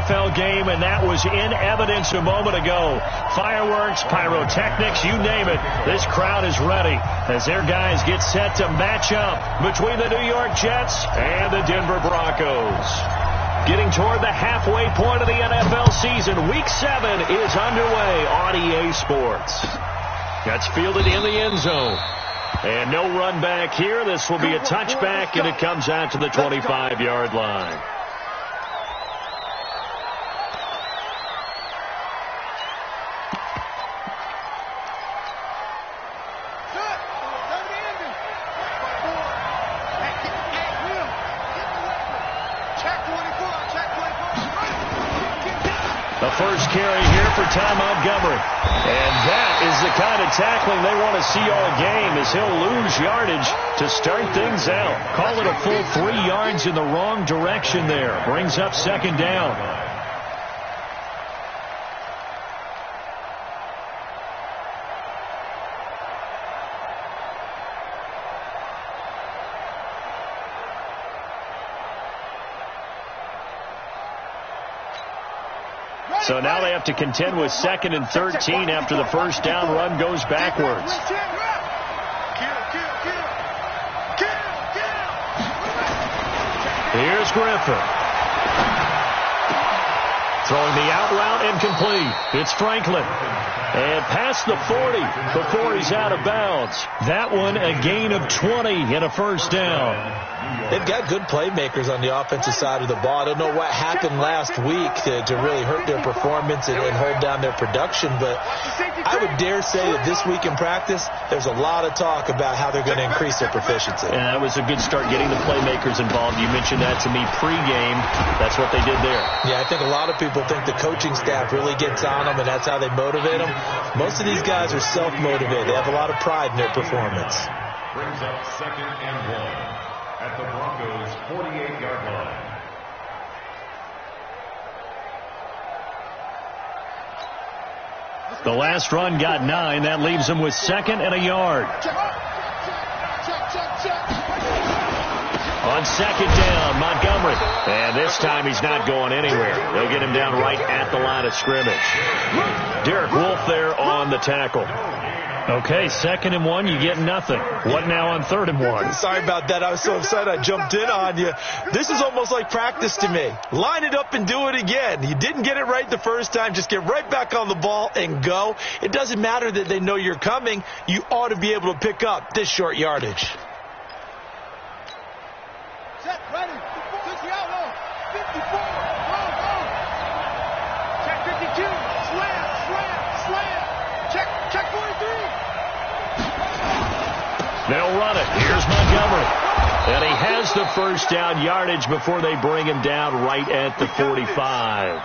NFL game, and that was in evidence a moment ago. Fireworks, pyrotechnics, you name it. This crowd is ready as their guys get set to match up between the New York Jets and the Denver Broncos. Getting toward the halfway point of the NFL season, Week 7 is underway on EA Sports. That's fielded in the end zone. And no run back here. This will be a touchback, and it comes out to the 25-yard line. The first carry here for Ty Montgomery. And that is the kind of tackling they want to see all game, as he'll lose yardage to start things out. Call it a full 3 yards in the wrong direction there. Brings up second down. So now they have to contend with 2nd and 13 after the first down run goes backwards. Here's Griffin. Throwing the out route, incomplete. It's Franklin. And past the 40 before he's out of bounds. That one a gain of 20 and a first down. They've got good playmakers on the offensive side of the ball. I don't know what happened last week to really hurt their performance and hold down their production, but I would dare say that this week in practice, there's a lot of talk about how they're going to increase their proficiency. And that was a good start getting the playmakers involved. You mentioned that to me pregame. That's what they did there. Yeah, I think a lot of people think the coaching staff really gets on them, and that's how they motivate them. Most of these guys are self-motivated. They have a lot of pride in their performance. Brings up 2nd and 1 at the Broncos' 48-yard line. The last run got 9. That leaves them with 2nd and a yard. On 2nd down, Montgomery. And this time he's not going anywhere. They'll get him down right at the line of scrimmage. Derek Wolfe there on the tackle. Okay, 2nd and 1, you get nothing. What now on 3rd and 1? Sorry about that. I was so excited I jumped in on you. This is almost like practice to me. Line it up and do it again. You didn't get it right the first time. Just get right back on the ball and go. It doesn't matter that they know you're coming. You ought to be able to pick up this short yardage. Set, ready. 50 out, low. 54. Go, go. Check 52. Slam, slam, slam. Check 43. They'll run it. Here's Montgomery. And he has the first down yardage before they bring him down right at the 45.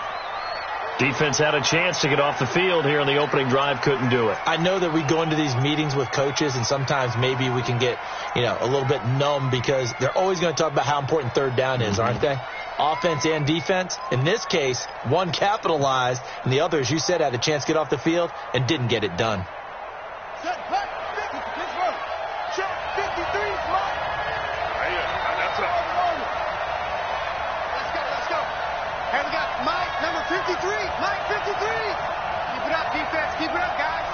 Defense had a chance to get off the field here on the opening drive, couldn't do it. I know that we go into these meetings with coaches, and sometimes maybe we can get, a little bit numb because they're always going to talk about how important 3rd down is, aren't they? Offense and defense. In this case, one capitalized, and the other, as you said, had a chance to get off the field and didn't get it done. Set, back, 50, Pittsburgh. Check 53, Mike. That's up. Let's go. Hey, we got Mike, number 53. Mike, 53. Keep it up, defense. Keep it up, guys.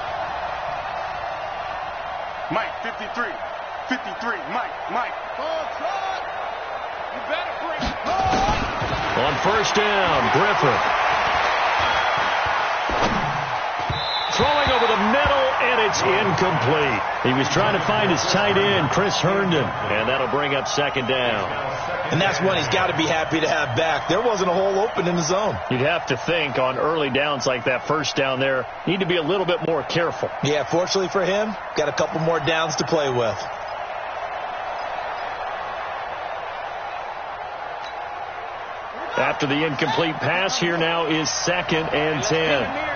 Mike, 53. 53. Mike. Full truck. You better bring it home. On 1st down, Griffin. Throwing over the middle, and it's incomplete. He was trying to find his tight end, Chris Herndon, and that'll bring up 2nd down. And that's one he's got to be happy to have back. There wasn't a hole open in the zone. You'd have to think on early downs like that first down there, need to be a little bit more careful. Yeah, fortunately for him, got a couple more downs to play with. After the incomplete pass, here now is 2nd and 10.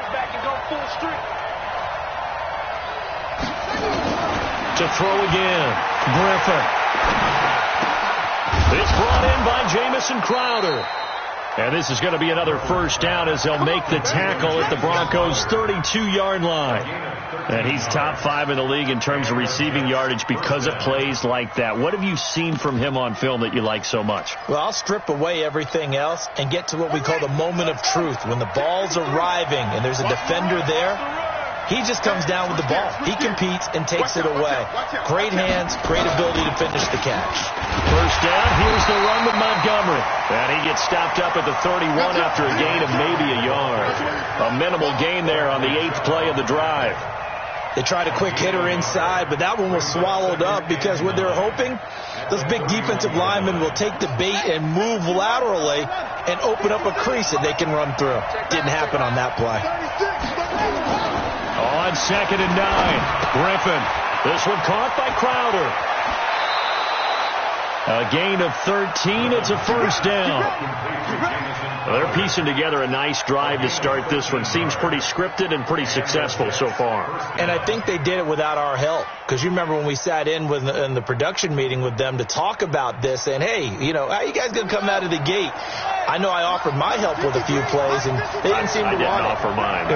To throw again, Griffin. It's brought in by Jamison Crowder. And this is going to be another first down as they'll make the tackle at the Broncos' 32-yard line. And he's top 5 in the league in terms of receiving yardage because of plays like that. What have you seen from him on film that you like so much? Well, I'll strip away everything else and get to what we call the moment of truth. When the ball's arriving and there's a defender there, he just comes down with the ball. He competes and takes it away. Great hands, great ability to finish the catch. First down, here's the run with Montgomery. And he gets stopped up at the 31 after a gain of maybe a yard. A minimal gain there on the 8th play of the drive. They tried a quick hitter inside, but that one was swallowed up because what they're hoping, those big defensive linemen will take the bait and move laterally and open up a crease that they can run through. Didn't happen on that play. On 2nd and 9, Griffin. This one caught by Crowder. A gain of 13. It's a first down. Well, they're piecing together a nice drive to start this one. Seems pretty scripted and pretty successful so far. And I think they did it without our help. Because you remember when we sat in the production meeting with them to talk about this, and hey, you know, how you guys going to come out of the gate? I know I offered my help with a few plays, and they didn't seem to want it. I didn't offer mine.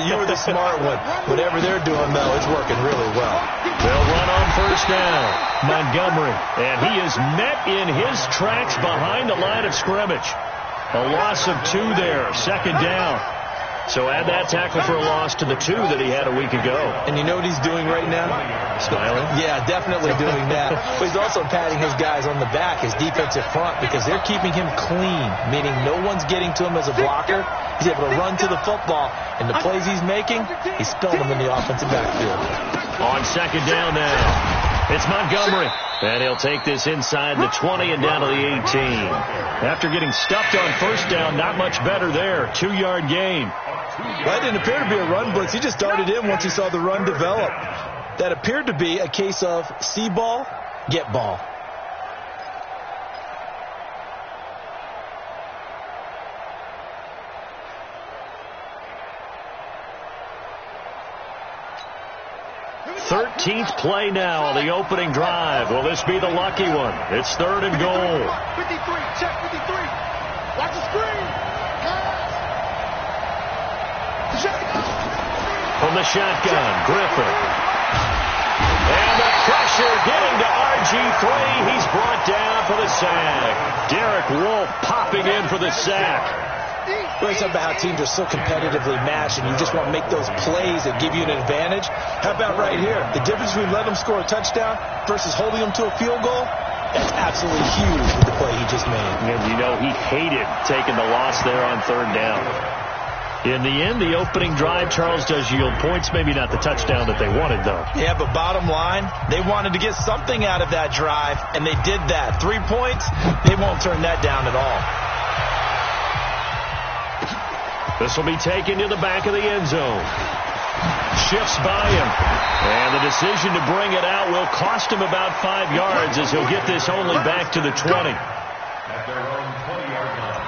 You were the smart one. Whatever they're doing, though, it's working really well. They'll run on first down. Montgomery. And he is met in his tracks behind the line of scrimmage. A loss of 2 there. 2nd down. So add that tackle for a loss to the 2 that he had a week ago. And you know what he's doing right now? Smiling? Yeah, definitely doing that. But he's also patting his guys on the back, his defensive front, because they're keeping him clean, meaning no one's getting to him as a blocker. He's able to run to the football, and the plays he's making, he's spilling them in the offensive backfield. On 2nd down now, it's Montgomery. And he'll take this inside the 20 and down to the 18. After getting stuffed on first down, not much better there. 2-yard gain. Well, it didn't appear to be a run blitz. He just darted in once he saw the run develop. That appeared to be a case of see ball, get ball. Thirteenth play now on the opening drive. Will this be the lucky one? It's 3rd and goal. 53, check 53. Watch the screen. From the shotgun, Griffin. And the pressure getting to RG3. He's brought down for the sack. Derek Wolfe popping in for the sack. It's about how teams are so competitively matched, and you just want to make those plays that give you an advantage. How about right here? The difference between letting them score a touchdown versus holding them to a field goal, that's absolutely huge with the play he just made. And you know he hated taking the loss there on 3rd down. In the end, the opening drive, Charles, does yield points. Maybe not the touchdown that they wanted, though. Yeah, but bottom line, they wanted to get something out of that drive, and they did that. 3 points, they won't turn that down at all. This will be taken to the back of the end zone. Shifts by him. And the decision to bring it out will cost him about 5 yards as he'll get this only back to the 20. At their own 20-yard line.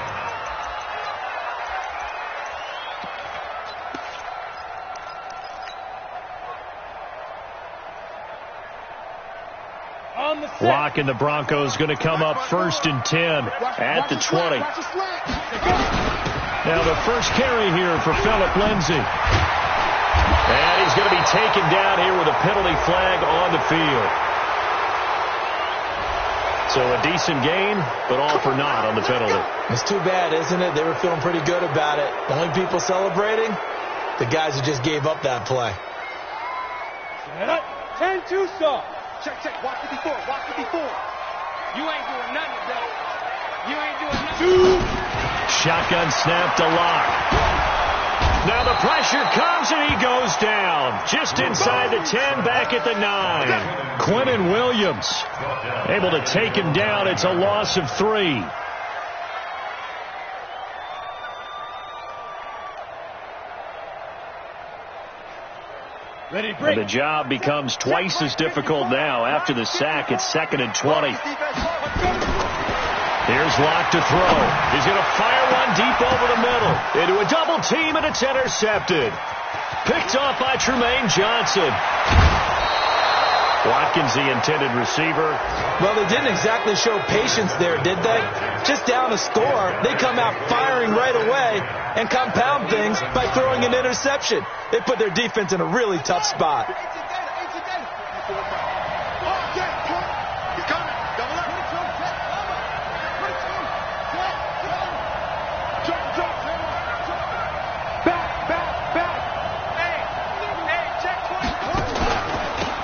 Lock and the Broncos going to come up 1st and 10 at the 20. Now the first carry here for Phillip Lindsay. And he's going to be taken down here with a penalty flag on the field. So a decent gain, but all for naught on the penalty. It's too bad, isn't it? They were feeling pretty good about it. The only people celebrating, the guys who just gave up that play. 10-2 stop. Check, watch 54, watch 54. You ain't doing nothing today. You ain't doing nothing. Shotgun snap to Lock. Now the pressure comes and he goes down. Just inside the 10, back at the 9. Quentin Williams able to take him down. It's a loss of 3. And the job becomes twice as difficult now. After the sack, it's 2nd and 20. Here's Lock to throw. He's going to fire one deep over the middle. Into a double team, and it's intercepted. Picked off by Tremaine Johnson. Watkins, the intended receiver. Well, they didn't exactly show patience there, did they? Just down a score, they come out firing right away and compound things by throwing an interception. They put their defense in a really tough spot.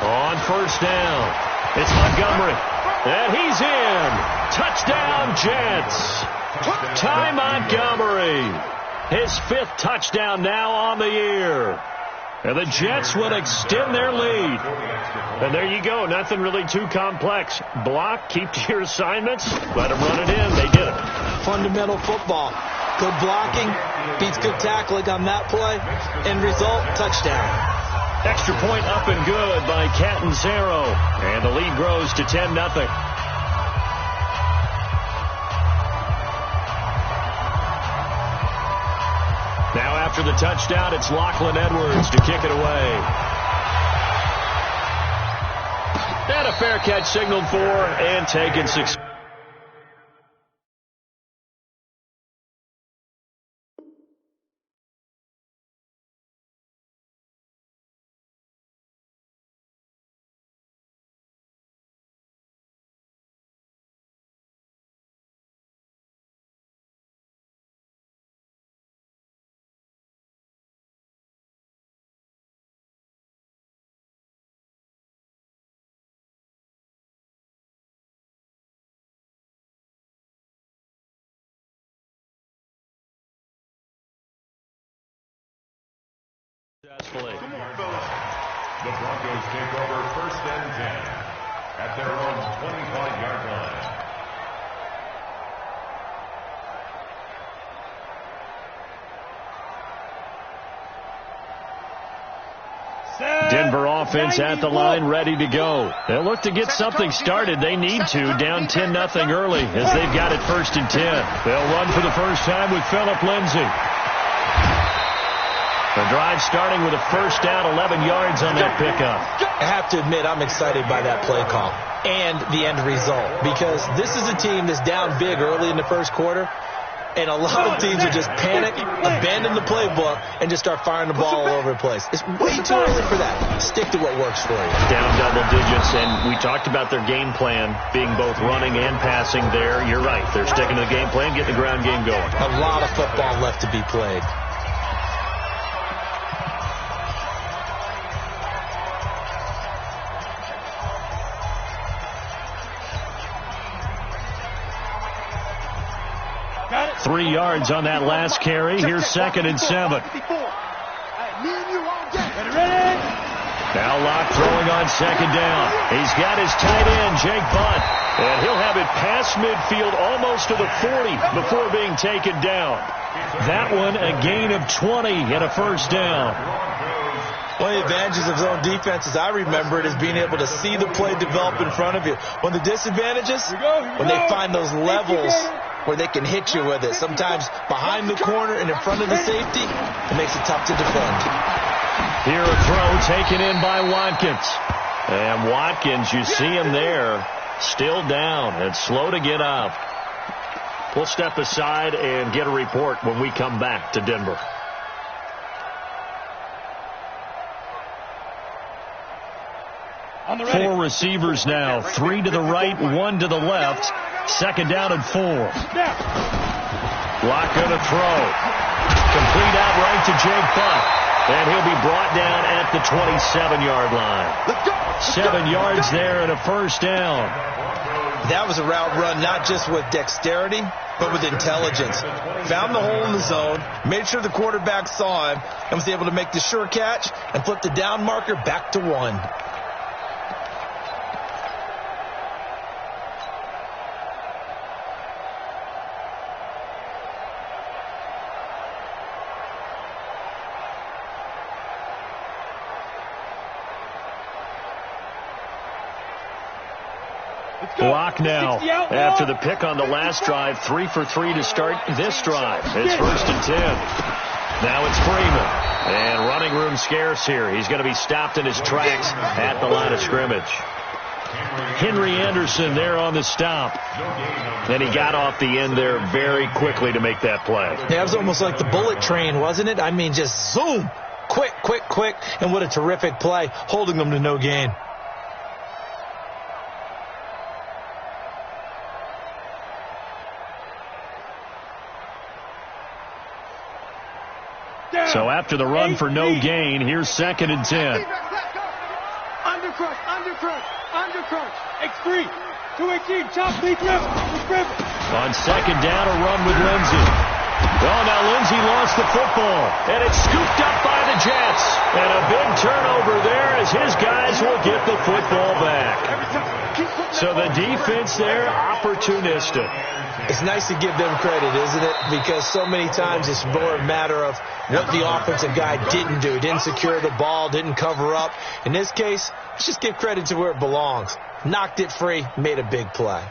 On first down, it's Montgomery, and he's in. Touchdown, Jets. Ty Montgomery, his 5th touchdown now on the year. And the Jets will extend their lead. And there you go, nothing really too complex. Block, keep to your assignments, let them run it in. They did it. Fundamental football. Good blocking beats good tackling on that play. End result, touchdown. Extra point up and good by Catanzaro. And the lead grows to 10-0. Now after the touchdown, it's Lachlan Edwards to kick it away. And a fair catch signaled for and taken 6. Successfully. The Broncos take over 1st and 10 at their own 25-yard line. Denver offense at the line, ready to go. They'll look to get something started. They need to, down 10-0 early as they've got it 1st and 10. They'll run for the first time with Phillip Lindsay. The drive starting with a first down, 11 yards on that pickup. I have to admit, I'm excited by that play call and the end result, because this is a team that's down big early in the first quarter, and a lot of teams will just panic, abandon the playbook, and just start firing the ball all over the place. It's way too early for that. Stick to what works for you. Down double digits, and we talked about their game plan being both running and passing there. You're right. They're sticking to the game plan, getting the ground game going. A lot of football left to be played. Got it. 3 yards on that last carry. Here's 2nd and 7. Now Locke throwing on 2nd down. He's got his tight end, Jake Butt. And he'll have it past midfield almost to the 40 before being taken down. That one a gain of 20 and a first down. One of the advantages of zone defense, as I remember it, is being able to see the play develop in front of you. One of the disadvantages, when they find those levels where they can hit you with it, sometimes behind the corner and in front of the safety, it makes it tough to defend. Here a throw taken in by Watkins. And Watkins, you see him there, still down and slow to get up. We'll step aside and get a report when we come back to Denver. Four receivers now, 3 to the right, 1 to the left. 2nd down and 4. Lock going to throw. Complete out right to Jake Butt. And he'll be brought down at the 27-yard line. 7 yards there and a first down. That was a route run not just with dexterity, but with intelligence. Found the hole in the zone, made sure the quarterback saw him, and was able to make the sure catch and flip the down marker back to 1. Block now after the pick on the last drive. 3 for 3 to start this drive. It's 1st and 10. Now it's Freeman. And running room scarce here. He's going to be stopped in his tracks at the line of scrimmage. Henry Anderson there on the stop. And he got off the end there very quickly to make that play. Yeah, it was almost like the bullet train, wasn't it? I mean, just zoom. Quick, quick, quick. And what a terrific play, holding them to no gain. So after the run for no gain, here's 2nd and 10. Undercrunch, undercrunch, undercrunch. X3, 218, chop, lead dribble. On 2nd down, a run with Lindsey. Well, now Lindsey lost the football, and it's scooped up by the Jets. And a big turnover there as his guys will get the football back. So the defense there, opportunistic. It's nice to give them credit, isn't it? Because so many times it's more a matter of what the offensive guy didn't do. Didn't secure the ball, didn't cover up. In this case, let's just give credit to where it belongs. Knocked it free, made a big play.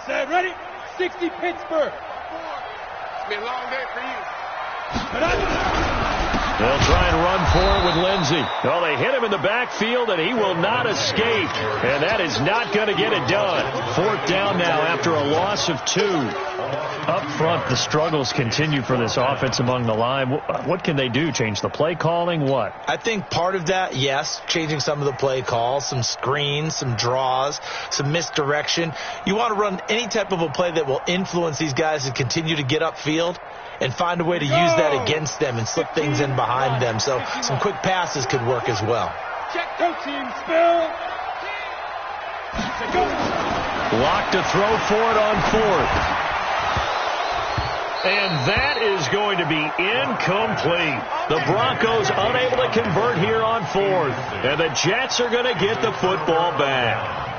Set, ready? 60 Pittsburgh. It's been a long day for you. They'll try and run for it with Lindsey. Well, they hit him in the backfield, and he will not escape. And that is not going to get it done. 4th down now after a loss of 2. Up front, the struggles continue for this offense among the line. What can they do? Change the play calling? What? I think part of that, yes, changing some of the play calls, some screens, some draws, some misdirection. You want to run any type of a play that will influence these guys to continue to get upfield and find a way to use that against them and slip things in behind them. So some quick passes could work as well. Check two team spill. Lock to throw for it on 4th. And that is going to be incomplete. The Broncos unable to convert here on 4th. And the Jets are going to get the football back.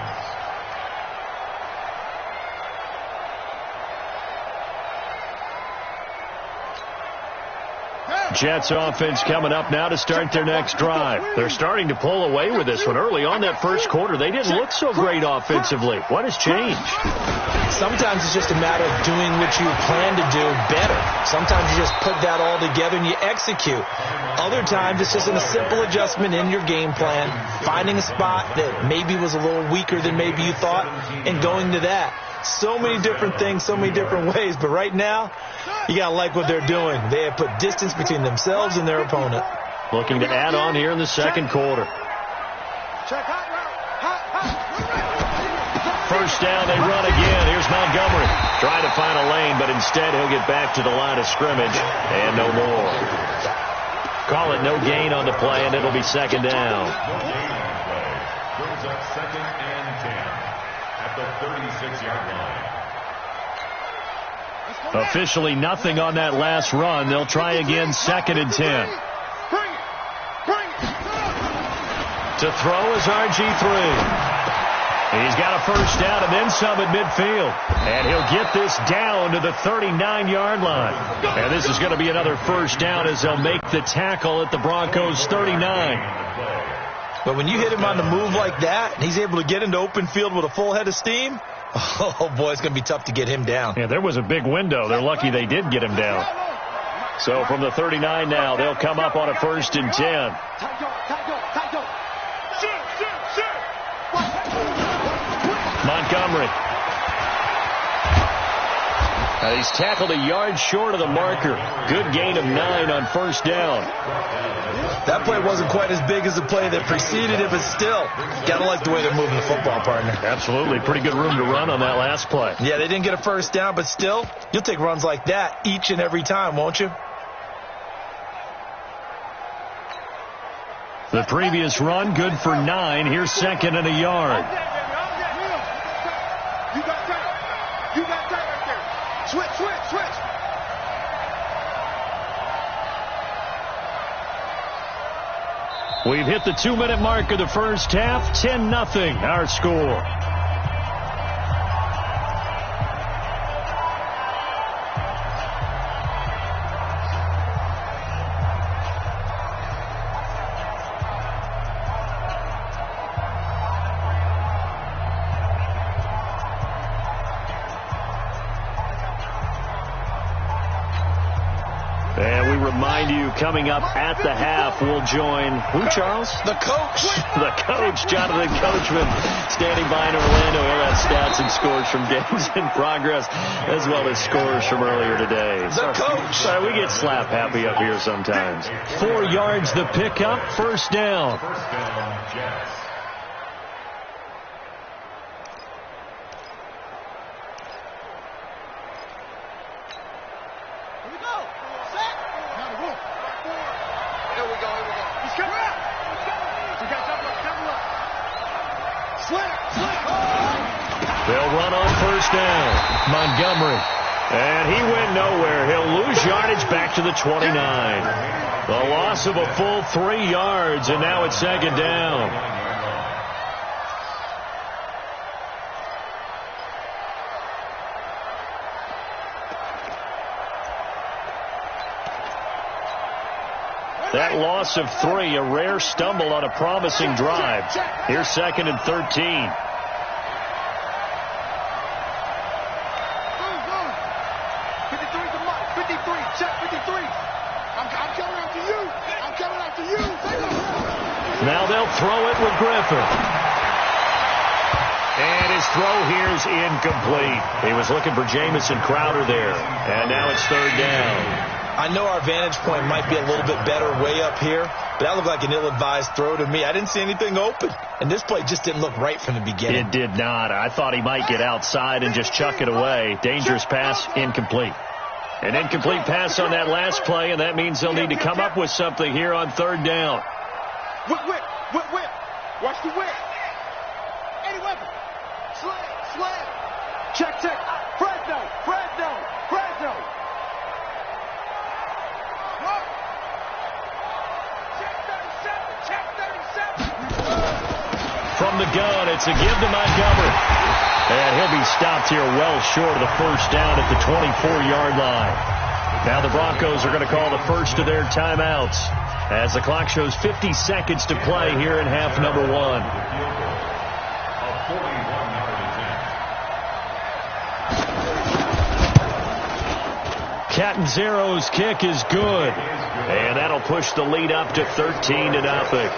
Jets offense coming up now to start their next drive. They're starting to pull away with this one. Early on that first quarter, they didn't look so great offensively. What has changed? Sometimes it's just a matter of doing what you plan to do better. Sometimes you just put that all together and you execute. Other times it's just a simple adjustment in your game plan, finding a spot that maybe was a little weaker than maybe you thought, and going to that. So many different things, so many different ways, but right now, you got to like what they're doing. They have put distance between themselves and their opponent. Looking to add on here in the second quarter. First down, they run again. Here's Montgomery. Trying to find a lane, but instead he'll get back to the line of scrimmage and no more. Call it no gain on the play, and it'll be 2nd down. Brings up 2nd and 10 at the 36-yard line. Officially nothing on that last run. They'll try again 2nd and 10. To throw is RG3. He's got a first down and then some at midfield. And he'll get this down to the 39-yard line. And this is going to be another first down as they'll make the tackle at the Broncos' 39. But when you hit him on the move like that, and he's able to get into open field with a full head of steam, oh, boy, it's going to be tough to get him down. Yeah, there was a big window. They're lucky they did get him down. So from the 39 now, they'll come up on a 1st and 10. Montgomery. And he's tackled a yard short of the marker. Good gain of 9 on first down. That play wasn't quite as big as the play that preceded it, but still, got to like the way they're moving the football, partner. Absolutely. Pretty good room to run on that last play. Yeah, they didn't get a first down, but still, you'll take runs like that each and every time, won't you? The previous run, good for 9. Here's 2nd and a yard. You got time. You got time right there. Switch. We've hit the 2-minute mark of the first half. 10-0 our score. remind you, coming up at the half, we'll join who, Charles? The coach. The coach, Jonathan Coachman, standing by in Orlando. He'll have stats and scores from games in progress, as well as scores from earlier today. The coach. Sorry, we get slap happy up here sometimes. 4 yards the pickup, first down. First down, Jets. They'll run on first down. Montgomery. And he went nowhere. He'll lose yardage back to the 29. The loss of a full 3 yards, and now it's second down. That loss of 3, a rare stumble on a promising drive. Here's second and 13. Now they'll throw it with Griffin. And his throw here is incomplete. He was looking for Jamison Crowder there. And now it's third down. I know our vantage point might be a little bit better way up here, but that looked like an ill-advised throw to me. I didn't see anything open. And this play just didn't look right from the beginning. It did not. I thought he might get outside and just chuck it away. Dangerous pass, incomplete. An incomplete pass on that last play, and that means they'll need to come up with something here on third down. Whip. Watch the whip. Any weapon. Slam. Check. Fresno. Check 37. From the gun, it's a give to Montgomery. And he'll be stopped here well short of the first down at the 24-yard line. Now the Broncos are going to call the first of their timeouts as the clock shows 50 seconds to play here in half number 1. Catanzaro's kick is good. And that'll push the lead up to 13-0.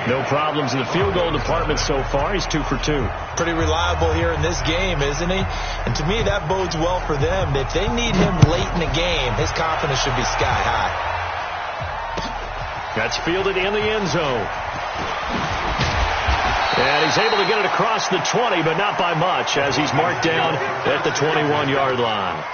No problems in the field goal department so far. He's 2 for 2. Pretty reliable here in this game, isn't he? And to me, that bodes well for them. If they need him late in the game, his confidence should be sky high. That's fielded in the end zone. And he's able to get it across the 20, but not by much, as he's marked down at the 21-yard line.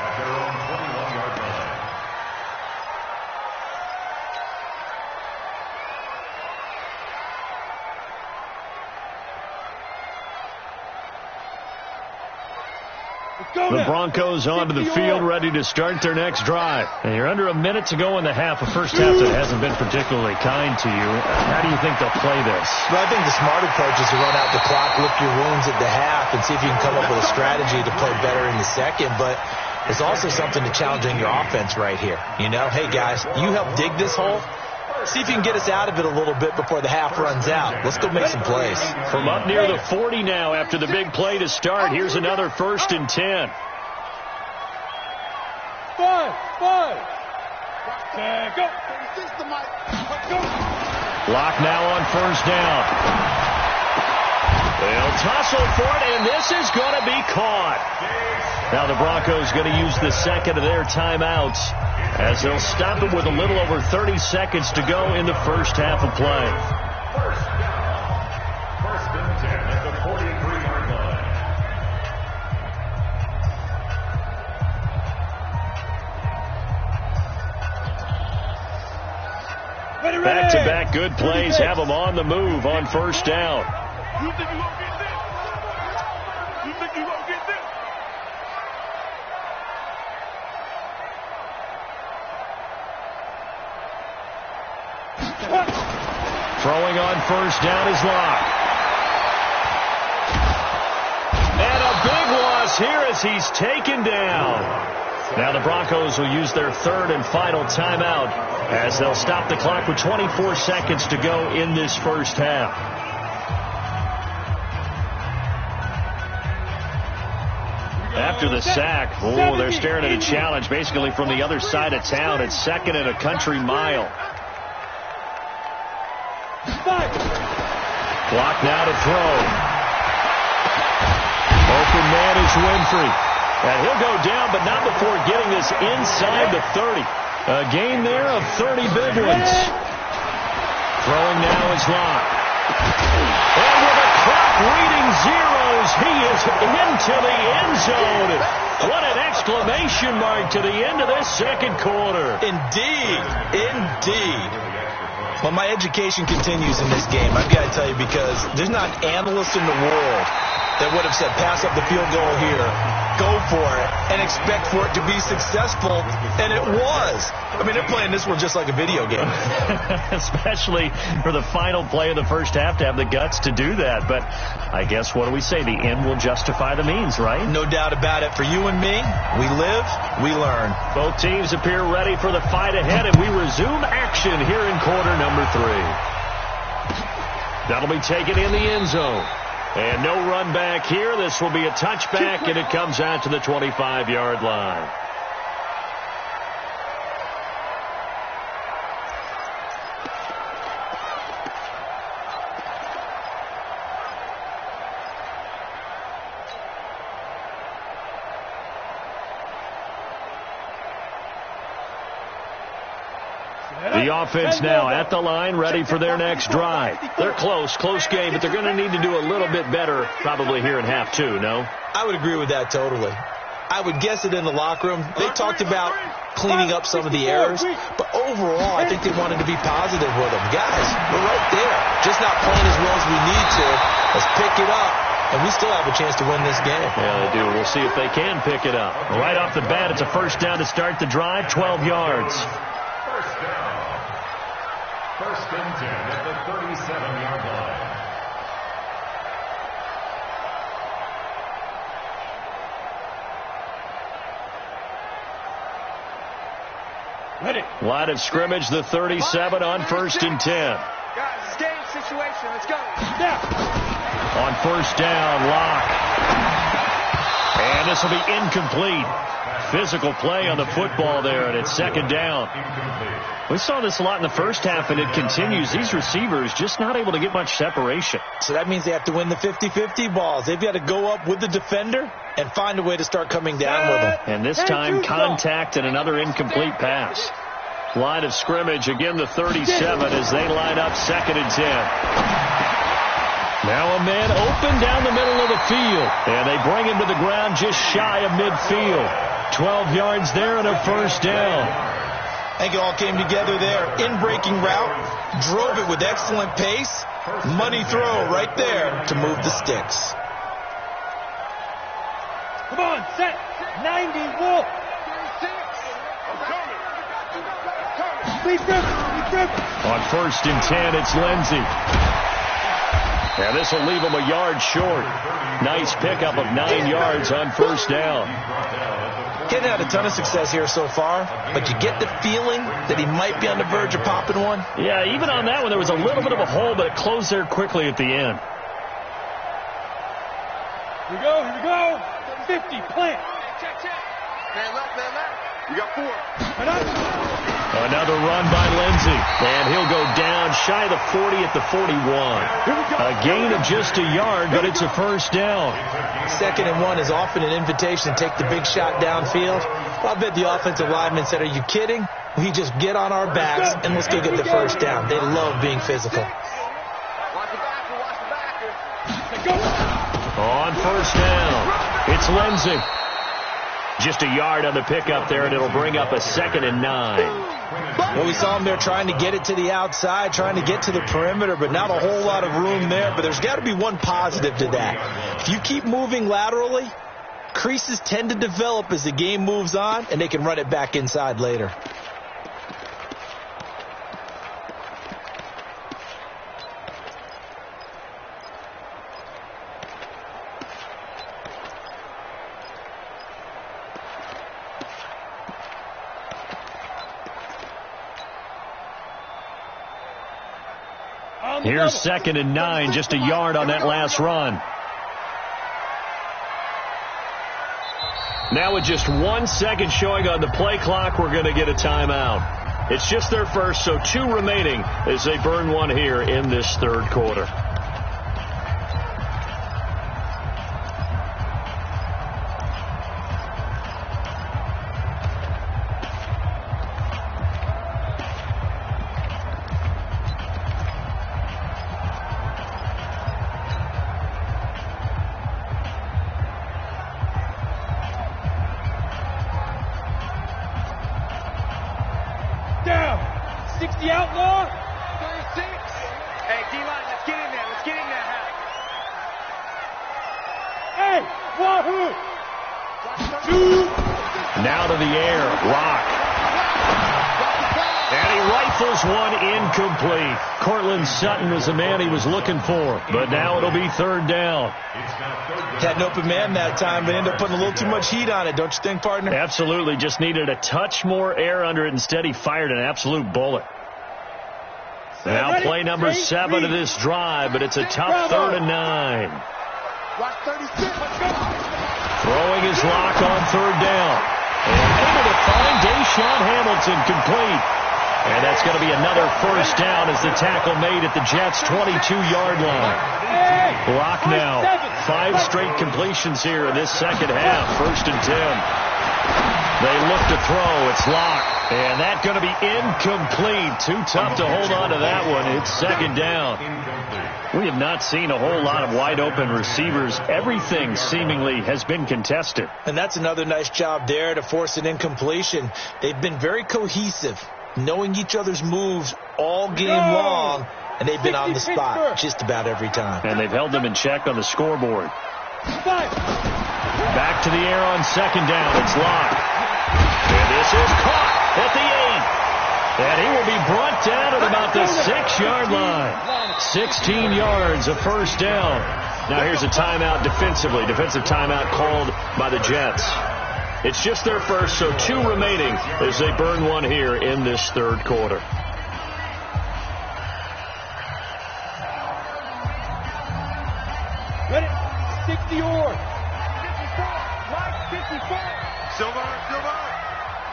The Broncos onto the field, ready to start their next drive. And you're under a minute to go in the half. A first half that hasn't been particularly kind to you. How do you think they'll play this? Well, I think the smart approach is to run out the clock, lick your wounds at the half, and see if you can come up with a strategy to play better in the second. But there's also something to challenging your offense right here. You know, hey, guys, you help dig this hole. See if you can get us out of it a little bit before the half runs out. Let's go make some plays. From up near the 40 now after the big play to start. Here's another 1st and 10. 5. Go. Lock now on first down. They'll tussle for it, and this is going to be caught. Now the Broncos going to use the second of their timeouts as they'll stop it with a little over 30 seconds to go in the first half of play. First down. 1st and 10 at the 43-yard line. Back-to-back good plays have them on the move on first down. You think you won't get this? Throwing on first down is Locke. And a big loss here as he's taken down. Now the Broncos will use their 3rd and final timeout as they'll stop the clock with 24 seconds to go in this first half. After the sack, they're staring at a challenge basically from the other side of town. It's 2nd and a country mile. Clock now to throw. Open man is Winfrey. And he'll go down, but not before getting this inside the 30. A gain there of 30 big ones. Throwing now is Locke. And with a clock reading zeros, he is into the end zone. What an exclamation mark to the end of this second quarter. Indeed. Indeed. Well, my education continues in this game, I've got to tell you, because there's not an analyst in the world that would have said pass up the field goal here, go for it, and expect for it to be successful, and it was. I mean, they're playing this one just like a video game. Especially for the final play of the first half to have the guts to do that. But I guess, what do we say? The end will justify the means, right? No doubt about it. For you and me, we live, we learn. Both teams appear ready for the fight ahead, and we resume action here in quarter number 3. That'll be taken in the end zone. And no run back here. This will be a touchback, and it comes out to the 25-yard line. The offense now at the line, ready for their next drive. They're close game, but they're going to need to do a little bit better probably here in half 2, no? I would agree with that totally. I would guess it in the locker room. They talked about cleaning up some of the errors, but overall, I think they wanted to be positive with them. Guys, we're right there. Just not playing as well as we need to. Let's pick it up, and we still have a chance to win this game. Yeah, they do. We'll see if they can pick it up. Right off the bat, it's a first down to start the drive, 12 yards. First down. First and 10 at the 37-yard line. Ready. Line of scrimmage, the 37 on first and 10. Guys, stay in situation. Let's go. Now. On first down, Locke. And this will be incomplete. Physical play on the football there, and it's second down. We saw this a lot in the first half, and it continues. These receivers just not able to get much separation. So that means they have to win the 50-50 balls. They've got to go up with the defender and find a way to start coming down with them. And this time, contact and another incomplete pass. Line of scrimmage, again the 37 as they line up second and 10. Now a man open down the middle of the field. And they bring him to the ground just shy of midfield. 12 yards there and a first down. I think it all came together there. In-breaking route. Drove it with excellent pace. Money throw right there to move the sticks. Come on, set. 90, Wolf. On first and 10, it's Lindsey. And this will leave him a yard short. Nice pickup of 9 yards on first down. Hasn't had a ton of success here so far, but you get the feeling that he might be on the verge of popping one. Yeah, even on that one, there was a little bit of a hole, but it closed there quickly at the end. Here we go. 50, plant. Check. Man left. You got 4. Another run by Lindsey, and he'll go down shy of the 40 at the 41. A gain of just a yard, but it's a first down. Second and 1 is often an invitation to take the big shot downfield. Well, I bet the offensive lineman said, are you kidding? We just get on our backs and let's go get the first down. They love being physical. On first down, it's Lindsey. Just a yard on the pickup there, and it'll bring up a 2nd and 9. Well, we saw him there trying to get it to the outside, trying to get to the perimeter, but not a whole lot of room there. But there's got to be one positive to that. If you keep moving laterally, creases tend to develop as the game moves on, and they can run it back inside later. Here's 2nd and 9, just a yard on that last run. Now with just 1 second showing on the play clock, we're going to get a timeout. It's just their first, so 2 remaining as they burn one here in this third quarter. Outlaw. 36. Hey, D-line, let's get in there. Let's get in there, Hal. Hey, wahoo! Now to the air, Rock. And he rifles one incomplete. Cortland Sutton was the man he was looking for, but now it'll be third down. Had an open man that time, but ended up putting a little too much heat on it, don't you think, partner? Absolutely. Just needed a touch more air under it. Instead, he fired an absolute bullet. Now play number 7 of this drive, but it's a tough 3rd and 9. Throwing his lock on 3rd down. And able to find Deshaun Hamilton complete. And that's going to be another first down as the tackle made at the Jets' 22-yard line. Block now. 5 straight completions here in this second half. 1st and 10. They look to throw. It's locked. And that's going to be incomplete. Too tough to hold on to that one. It's 2nd down. We have not seen a whole lot of wide-open receivers. Everything seemingly has been contested. And that's another nice job there to force an incompletion. They've been very cohesive, knowing each other's moves all game long, and they've been on the spot just about every time. And they've held them in check on the scoreboard. Back to the air on 2nd down. It's locked. And this is caught at the 8. And he will be brought down at about the 6-yard line. 16 yards, a first down. Now here's a timeout defensively. Defensive timeout called by the Jets. It's just their first, so 2 remaining as they burn one here in this third quarter. Ready? 60-yard. 54. Silver.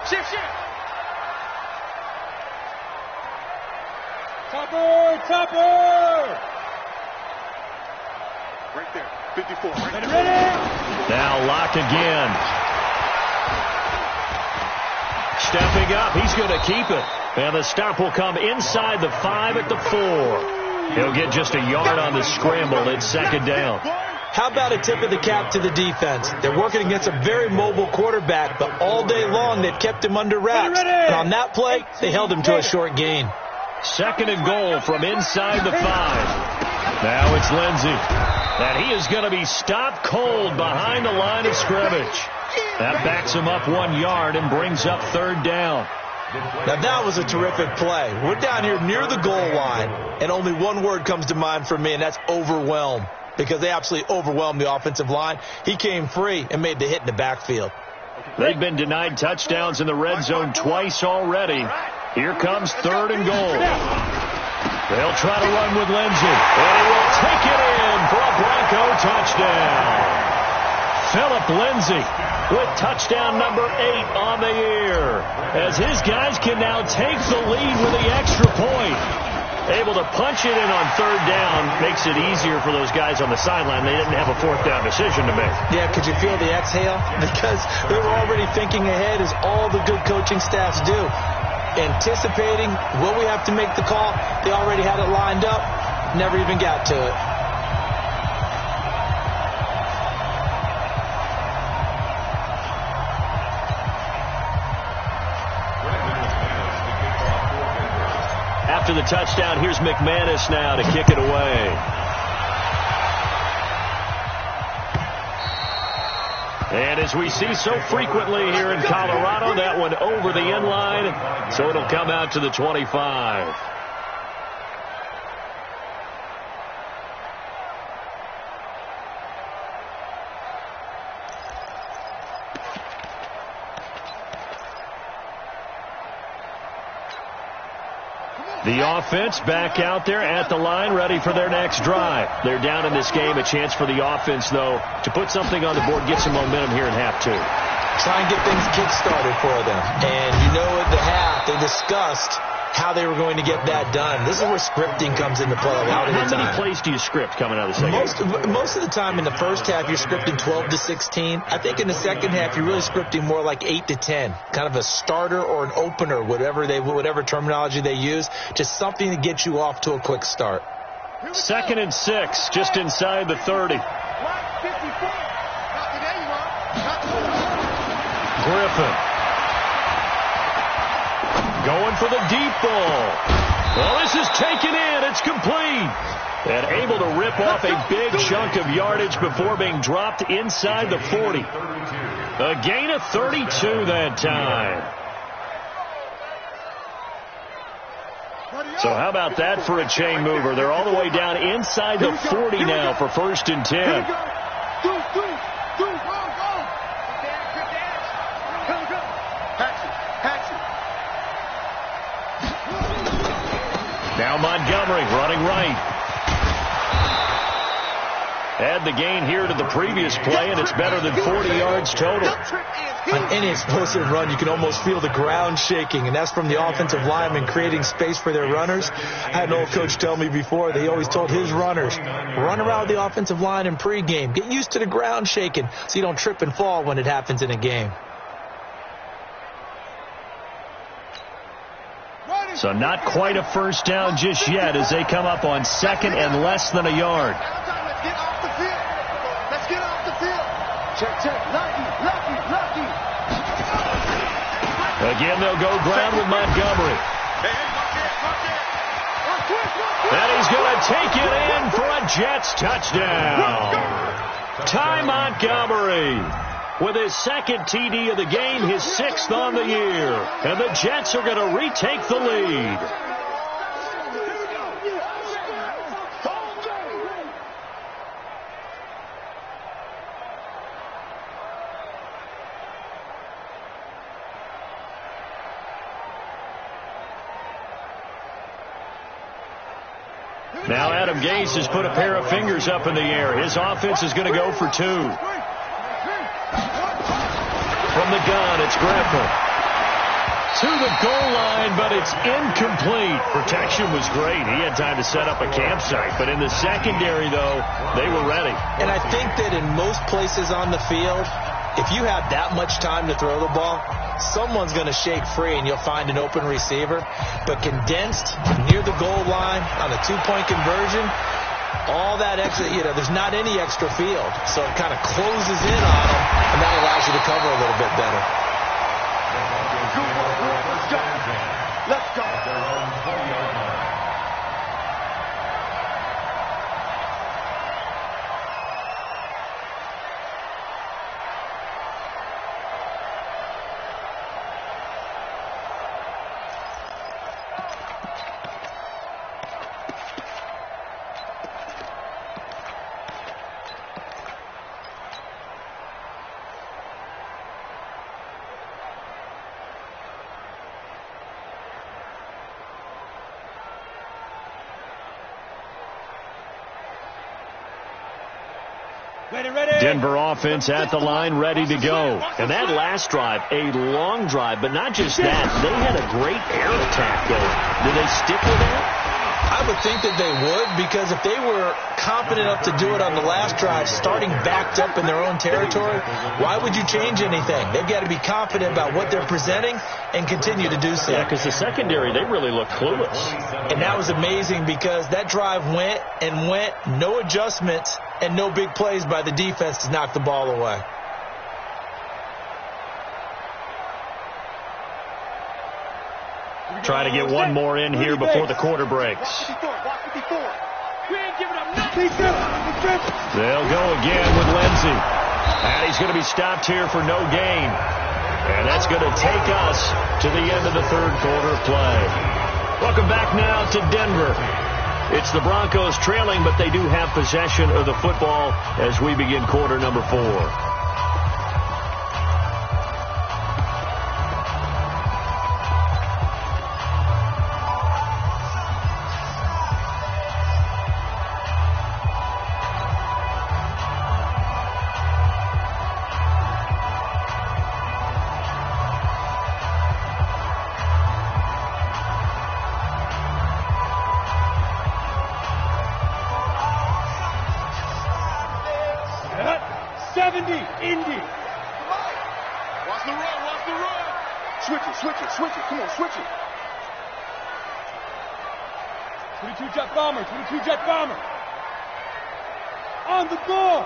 Shift. Topper. Right there. 54. Ready. Now locked again. Stepping up. He's going to keep it. And the stop will come inside the 5 at the 4. He'll get just a yard on the scramble. It's 2nd down. How about a tip of the cap to the defense? They're working against a very mobile quarterback, but all day long they've kept him under wraps. And on that play, they held him to a short gain. 2nd and goal from inside the 5. Now it's Lindsey. And he is going to be stopped cold behind the line of scrimmage. That backs him up 1 yard and brings up 3rd down. Now that was a terrific play. We're down here near the goal line, and only one word comes to mind for me, and that's overwhelmed. Because they absolutely overwhelmed the offensive line. He came free and made the hit in the backfield. They've been denied touchdowns in the red zone twice already. Here comes 3rd and goal. They'll try to run with Lindsey. And he will take it in for a Bronco touchdown. Philip Lindsey with touchdown number 8 on the year. As his guys can now take the lead with the extra point. Able to punch it in on 3rd down makes it easier for those guys on the sideline. They didn't have a 4th down decision to make. Yeah, could you feel the exhale? Because they were already thinking ahead, as all the good coaching staffs do. Anticipating, will we have to make the call? They already had it lined up. Never even got to it. After the touchdown, here's McManus now to kick it away. And as we see so frequently here in Colorado, that one over the end line, so it'll come out to the 25. The offense back out there at the line, ready for their next drive. They're down in this game. A chance for the offense, though, to put something on the board, get some momentum here in half 2. try and get things kick-started for them. And you know at the half, they discussed how they were going to get that done. This is where scripting comes into play a lot of the time. How many plays do you script coming out of the second? Most of the time in the first half, you're scripting 12 to 16. I think in the second half, you're really scripting more like 8 to 10, kind of a starter or an opener, whatever terminology they use, just something to get you off to a quick start. 2nd and 6, just inside the 30. Griffin. Going for the deep ball. Well, this is taken in. It's complete. And able to rip off a big chunk of yardage before being dropped inside the 40. A gain of 32 that time. So how about that for a chain mover? They're all the way down inside the 40 now for 1st and 10. Now Montgomery running right. Add the gain here to the previous play, and it's better than 40 yards total. On any explosive run, you can almost feel the ground shaking, and that's from the offensive linemen creating space for their runners. I had an old coach tell me before that he always told his runners, run around the offensive line in pregame. Get used to the ground shaking so you don't trip and fall when it happens in a game. So not quite a first down just yet as they come up on 2nd and less than a yard. Let's get off the field. Let's get off the field. Check. Lucky. Again, they'll go ground with Montgomery. And he's going to take it in for a Jets touchdown. Ty Montgomery with his 2nd TD of the game, his 6th on the year. And the Jets are going to retake the lead. Now Adam Gase has put a pair of fingers up in the air. His offense is going to go for 2. From the gun, it's Griffin. To the goal line, but it's incomplete. Protection was great. He had time to set up a campsite. But in the secondary, though, they were ready. And I think that in most places on the field, if you have that much time to throw the ball, someone's going to shake free and you'll find an open receiver. But condensed near the goal line on a 2-point conversion, all that extra, there's not any extra field. So it kind of closes in on them, and that allows you to cover a little bit better. Let's go. Denver offense at the line, ready to go. And that last drive, a long drive, but not just that. They had a great air attack going. Do they stick with that? I would think that they would, because if they were confident enough to do it on the last drive, starting backed up in their own territory, why would you change anything? They've got to be confident about what they're presenting and continue to do so. Yeah, because the secondary, they really look clueless. And that was amazing because that drive went, no adjustments, and no big plays by the defense to knock the ball away. Try to get one more in here before the quarter breaks. They'll go again with Lindsey. And he's going to be stopped here for no gain. And that's going to take us to the end of the third quarter of play. Welcome back now to Denver. It's the Broncos trailing, but they do have possession of the football as we begin quarter number 4. Indy. Watch the run. Switch it. Come on, switch it. 22 jet bomber. On the ball.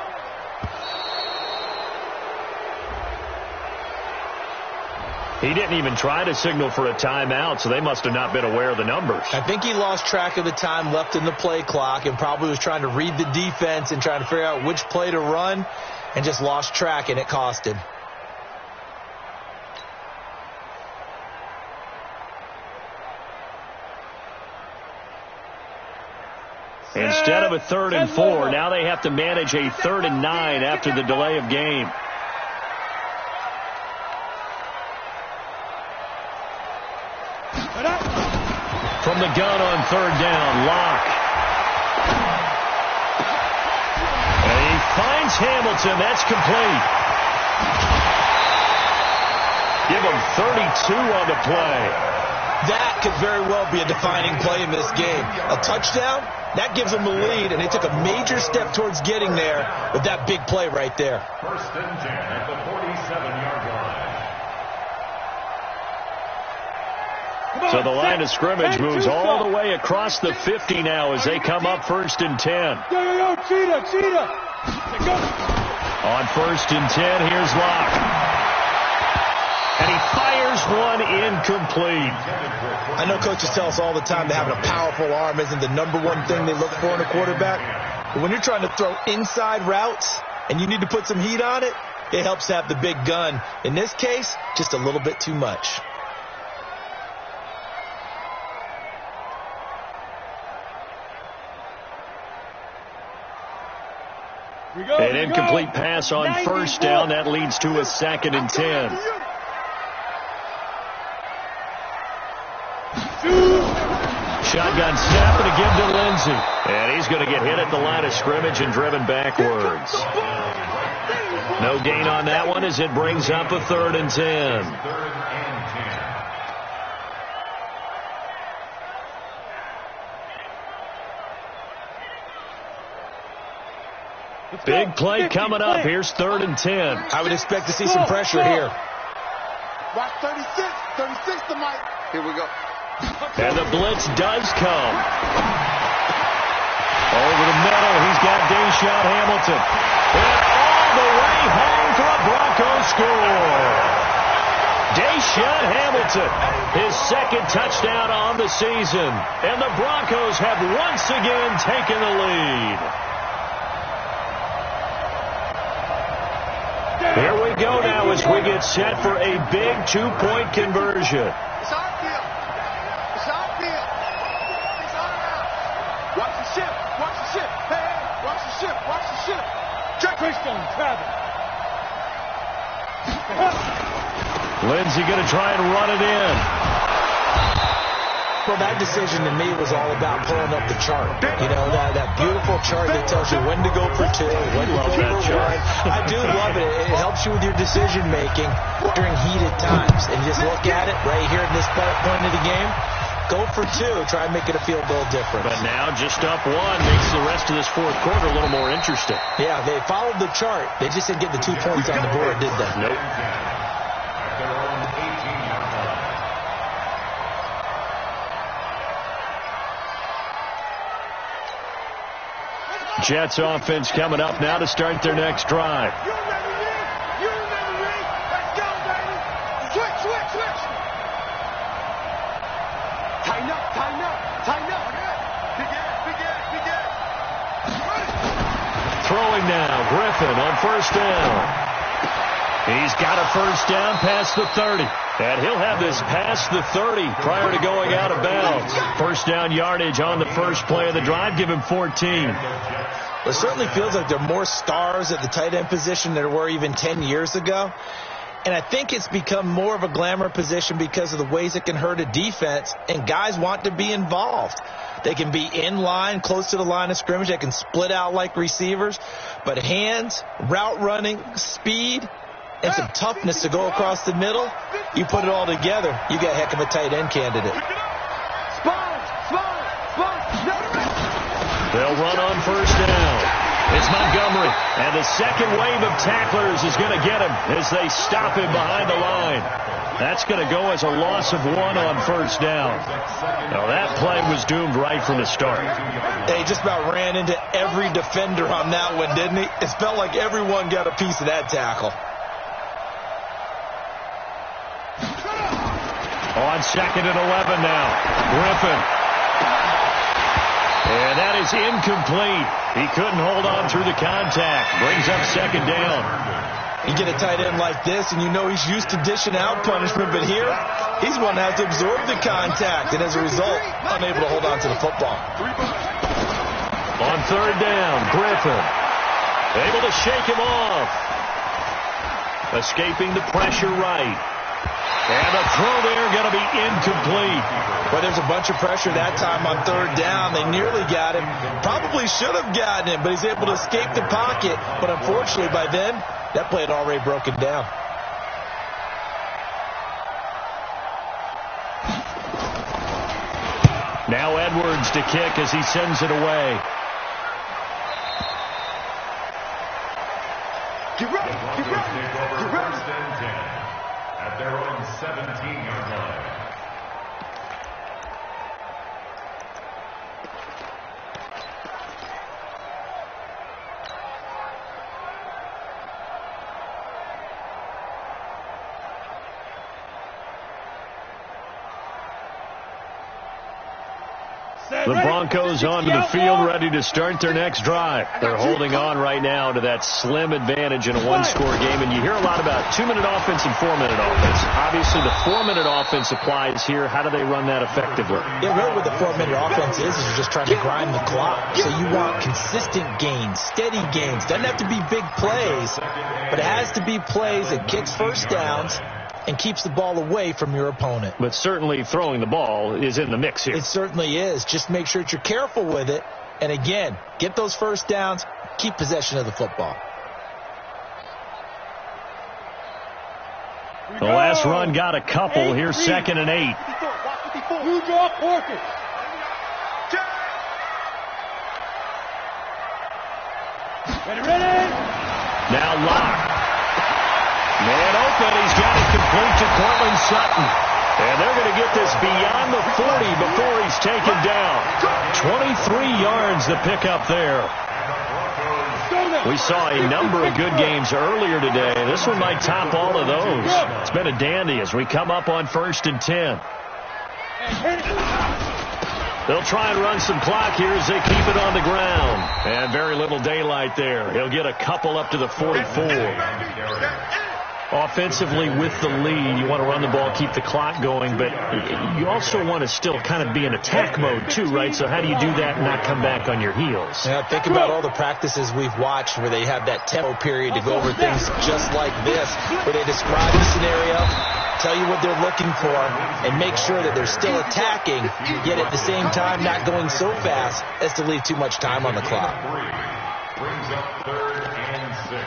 He didn't even try to signal for a timeout, so they must have not been aware of the numbers. I think he lost track of the time left in the play clock and probably was trying to read the defense and trying to figure out which play to run and just lost track, and it cost him. Instead of a 3rd and 4, now they have to manage a 3rd and 9 after the delay of game. From the gun on 3rd down, Locke. And he finds Hamilton. That's complete. Give him 32 on the play. That could very well be a defining play in this game. A touchdown, that gives them the lead, and they took a major step towards getting there with that big play right there. 1st and 10 at the 47-yard line. So the line of scrimmage moves all the way across the 50 now as they come up 1st and 10. Yo, cheetah. Go. On 1st and 10, here's Locke. And he fires one incomplete. I know coaches tell us all the time that having a powerful arm isn't the #1 thing they look for in a quarterback. But when you're trying to throw inside routes and you need to put some heat on it, it helps to have the big gun. In this case, just a little bit too much. An incomplete pass on 1st down. That leads to a 2nd and 10. Shotgun snap and a give to Lindsey. And he's going to get hit at the line of scrimmage and driven backwards. No gain on that one as it brings up a 3rd and 10. Big play coming up. Here's 3rd and 10. I would expect to see some pressure here. Watch 36 to Mike. Here we go. And the blitz does come. Over the middle, he's got Deshaun Hamilton. And all the way home for a Broncos score. Deshaun Hamilton, his 2nd touchdown on the season. And the Broncos have once again taken the lead. Here we go now as we get set for a big 2-point conversion. It's our field. It's our house. Watch the ship. Hey, watch the ship. Check Keystone, Travis. Lindsey going to try and run it in. Well, that decision to me was all about pulling up the chart. You know, that beautiful chart that tells you when to go for 2, when to go for 1. I do love it. It helps you with your decision-making during heated times. And just look at it right here at this point of the game. Go for 2. Try and make it a field goal difference. But now just up 1 makes the rest of this 4th quarter a little more interesting. Yeah, they followed the chart. They just didn't get the 2 points on the board, did they? Nope. Jets offense coming up now to start their next drive. You remember me? Let's go, baby. Switch. Tighten up. Big ass. Throwing now, Griffin on 1st down. He's got a 1st down past the 30. And he'll have this past the 30 prior to going out of bounds. 1st down yardage on the first play of the drive. Give him 14. Well, it certainly feels like there are more stars at the tight end position than there were even 10 years ago. And I think it's become more of a glamour position because of the ways it can hurt a defense, and guys want to be involved. They can be in line, close to the line of scrimmage. They can split out like receivers. But hands, route running, speed, and some toughness to go across the middle, you put it all together, you got a heck of a tight end candidate. They'll run on 1st down. It's Montgomery, and the second wave of tacklers is going to get him as they stop him behind the line. That's going to go as a loss of 1 on first down. Now, that play was doomed right from the start. He just about ran into every defender on that one, didn't he? It felt like everyone got a piece of that tackle. On 2nd and 11 now, Griffin. And that is incomplete. He couldn't hold on through the contact. Brings up 2nd down. You get a tight end like this, and you know he's used to dishing out punishment, but here, he's one that has to absorb the contact, and as a result, unable to hold on to the football. On 3rd down, Griffin. Able to shake him off. Escaping the pressure right. And the throw there going to be incomplete. Well, there's a bunch of pressure that time on 3rd down. They nearly got him. Probably should have gotten him, but he's able to escape the pocket. But unfortunately, by then, that play had already broken down. Now Edwards to kick as he sends it away. Get ready. First and 10 at their own 17-yard line. The Broncos onto the field, ready to start their next drive. They're holding on right now to that slim advantage in a one-score game, and you hear a lot about 2-minute offense and 4-minute offense. Obviously, the 4-minute offense applies here. How do they run that effectively? Yeah, really what the 4-minute offense is you're just trying to grind the clock. So you want consistent gains, steady gains. Doesn't have to be big plays, but it has to be plays that gets first downs and keeps the ball away from your opponent. But certainly throwing the ball is in the mix here. It certainly is. Just make sure that you're careful with it. And again, get those first downs, keep possession of the football. The last run got a couple. Here's 2nd and 8. Blue draw, Porkins. Ready. Now Locke. Man open, he's got it complete to Cortland Sutton. And they're going to get this beyond the 40 before he's taken down. 23 yards to pick up there. We saw a number of good games earlier today. This one might top all of those. It's been a dandy as we come up on 1st and 10. They'll try and run some clock here as they keep it on the ground. And very little daylight there. He'll get a couple up to the 44. Offensively with the lead, you want to run the ball, keep the clock going, but you also want to still kind of be in attack mode too, right? So how do you do that and not come back on your heels? Yeah, think about all the practices we've watched where they have that tempo period to go over things just like this, where they describe the scenario, tell you what they're looking for, and make sure that they're still attacking, yet at the same time not going so fast as to leave too much time on the clock. Brings up 3rd and 6.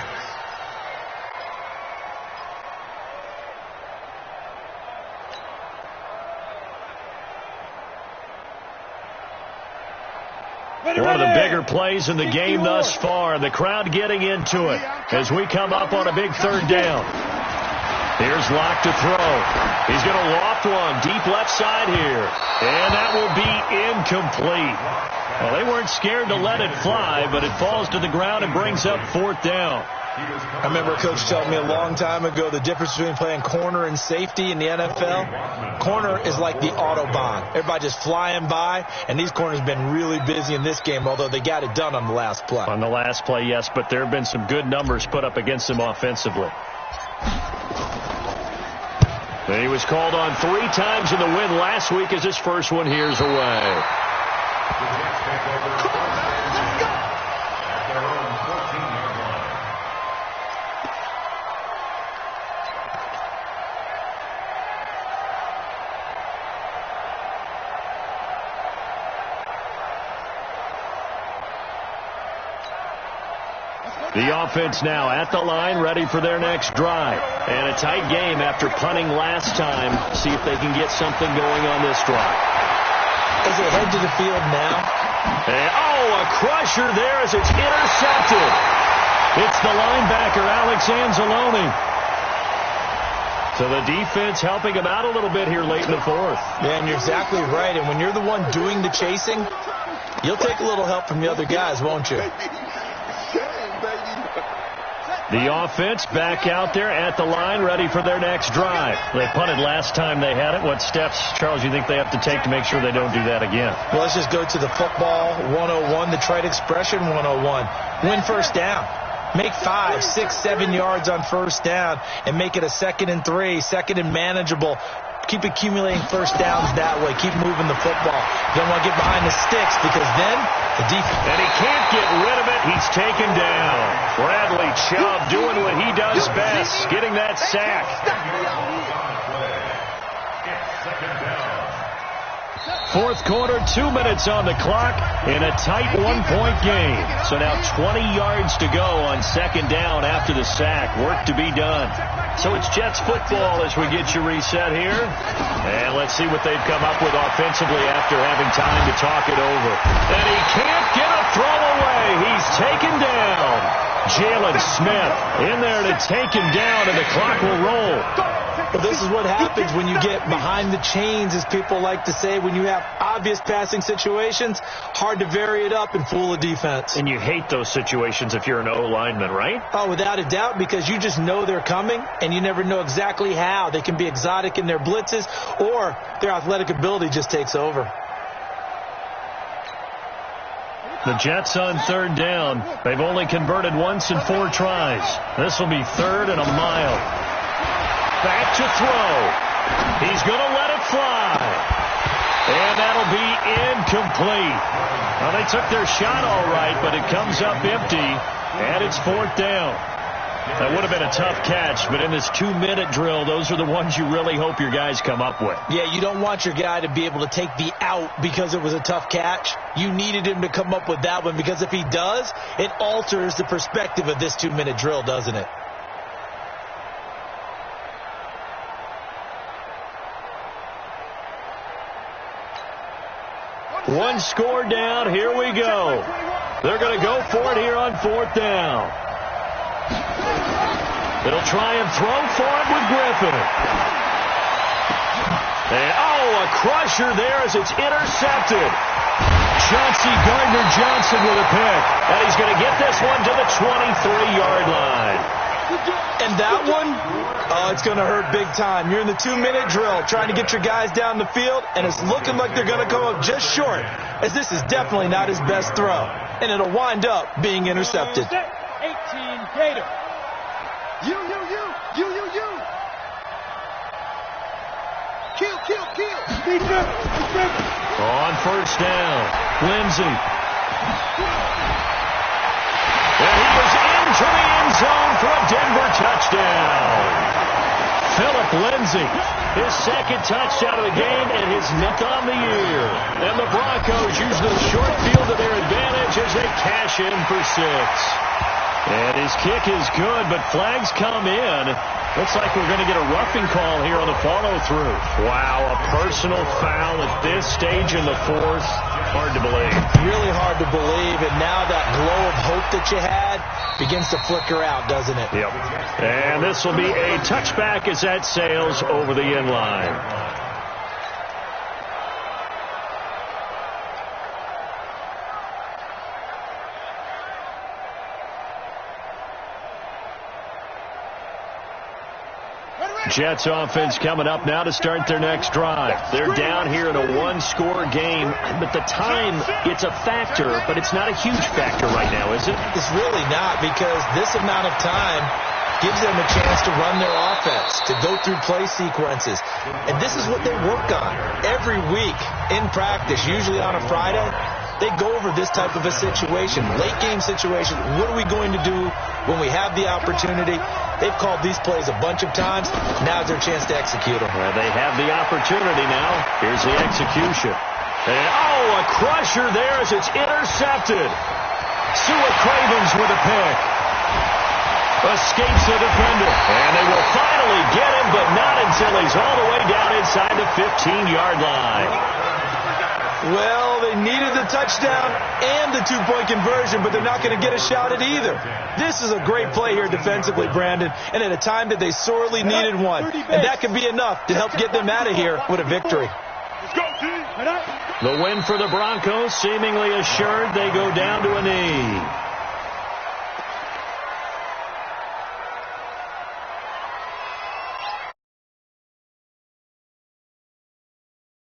One of the bigger plays in the game thus far. The crowd getting into it as we come up on a big 3rd down. Here's Locke to throw. He's going to loft one deep left side here. And that will be incomplete. Well, they weren't scared to let it fly, but it falls to the ground and brings up 4th down. I remember a coach telling me a long time ago the difference between playing corner and safety in the NFL. Corner is like the Autobahn. Everybody just flying by, and these corners have been really busy in this game, although they got it done on the last play. On the last play, yes, but there have been some good numbers put up against them offensively. And he was called on 3 times in the win last week as his first one here's away. The offense now at the line, ready for their next drive. And a tight game after punting last time. See if they can get something going on this drive. As they head to the field now, And, oh, a crusher there as it's intercepted. It's the linebacker, Alex Anzalone. So the defense helping him out a little bit here late in the fourth. Yeah, and you're exactly right. And when you're the one doing the chasing, you'll take a little help from the other guys, won't you? The offense back out there at the line, ready for their next drive. They punted last time they had it. What steps, Charles, you think they have to take to make sure they don't do that again? Well, let's just go to the football 101, the trite expression 101. Win first down. Make 5, 6, 7 yards on first down and make it a 2nd and 3, 2nd and manageable. Keep accumulating first downs that way. Keep moving the football. You don't want to get behind the sticks because then the defense... And he can't get rid of it. He's taken down. Bradley Chubb doing what he does best, getting that sack. Fourth quarter, 2 minutes on the clock in a tight one-point game. So now 20 yards to go on second down after the sack. Work to be done. So it's Jets football as we get you reset here. And let's see what they've come up with offensively after having time to talk it over. And he can't get a throw away. He's taken down. Jalen Smith in there to take him down, and the clock will roll. Well, this is what happens when you get behind the chains, as people like to say. When you have obvious passing situations, hard to vary it up and fool a defense. And you hate those situations if you're an O-lineman, right? Oh, without a doubt, because you just know they're coming, and you never know exactly how. They can be exotic in their blitzes, or their athletic ability just takes over. The Jets on third down. They've only converted once in 4 tries. This will be 3rd and a mile. Back to throw. He's going to let it fly. And that'll be incomplete. Well, they took their shot all right, but it comes up empty, and it's 4th down. That would have been a tough catch, but in this 2-minute drill, those are the ones you really hope your guys come up with. Yeah, you don't want your guy to be able to take the out because it was a tough catch. You needed him to come up with that one, because if he does, it alters the perspective of this 2-minute drill, doesn't it? One score down. Here we go. They're going to go for it here on 4th down. It'll try and throw for it with Griffin. And, oh, a crusher there as it's intercepted. Chauncey Gardner-Johnson with a pick. And he's going to get this one to the 23-yard line. And that one, it's going to hurt big time. You're in the 2-minute drill trying to get your guys down the field, and it's looking like they're going to come up just short, as this is definitely not his best throw. And it'll wind up being intercepted. 18 Gator. You. Kill. On first down, Lindsey. And he was into the end zone for a Denver touchdown. Phillip Lindsey, his 2nd touchdown of the game and his 9th on the year. And the Broncos use the short field to their advantage as they cash in for 6. And his kick is good, but flags come in. Looks like we're going to get a roughing call here on the follow-through. Wow, a personal foul at this stage in the 4th. Hard to believe. Really hard to believe, and now that glow of hope that you had begins to flicker out, doesn't it? Yep. And this will be a touchback as that sails over the end line. Jets offense coming up now to start their next drive. They're down here in a 1-score game, but the time, it's a factor, but it's not a huge factor right now, is it? It's really not, because this amount of time gives them a chance to run their offense, to go through play sequences. And this is what they work on every week in practice, usually on a Friday. They go over this type of a situation, late game situation. What are we going to do when we have the opportunity? They've called these plays a bunch of times. Now's their chance to execute them. Well, they have the opportunity now. Here's the execution. And, oh, a crusher there as it's intercepted. Sua Cravens with a pick. Escapes the defender. And they will finally get him, but not until he's all the way down inside the 15-yard line. Well, they needed the touchdown and the two-point conversion, but they're not going to get a shot at either. This is a great play here defensively, Brandon, and at a time that they sorely needed one. And that could be enough to help get them out of here with a victory. The win for the Broncos seemingly assured. They go down to a knee.